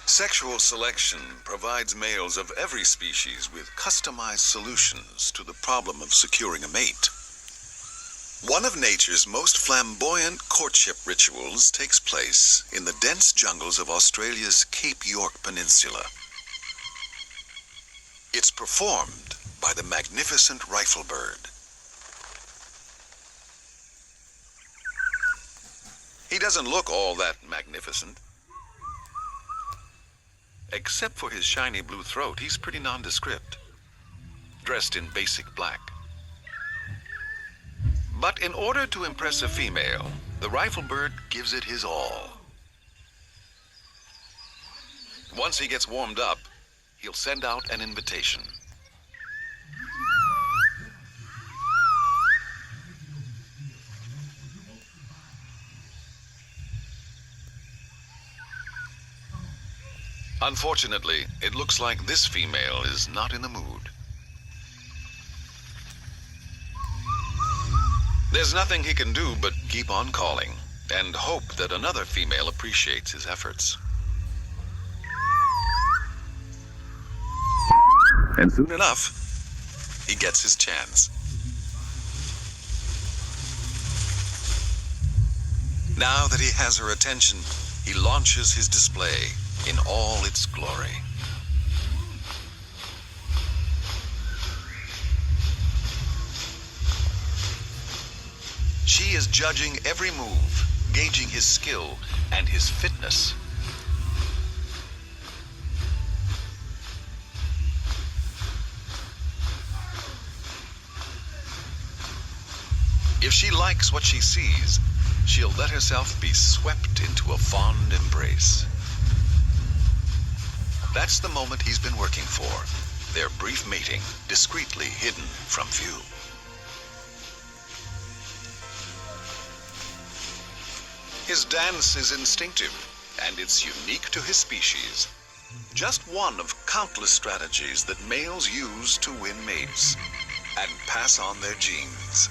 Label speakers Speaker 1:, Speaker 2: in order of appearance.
Speaker 1: Sexual selection provides males of every species with customized solutions to the problem of securing a mate. One of nature's most flamboyant courtship rituals takes place in the dense jungles of Australia's Cape York Peninsula. It's performed by the magnificent riflebird. He doesn't look all that magnificent. Except for his shiny blue throat, he's pretty nondescript, dressed in basic black. But in order to impress a female, the riflebird gives it his all. Once he gets warmed up, he'll send out an invitation. Unfortunately, it looks like this female is not in the mood. There's nothing he can do but keep on calling and hope that another female appreciates his efforts. And soon enough, he gets his chance. Now that he has her attention, he launches his display in all its glory. She is judging every move, gauging his skill and his fitness. If she likes what she sees, she'll let herself be swept into a fond embrace. That's the moment he's been working for, their brief mating, discreetly hidden from view. His dance is instinctive, and it's unique to his species. Just one of countless strategies that males use to win mates and pass on their genes.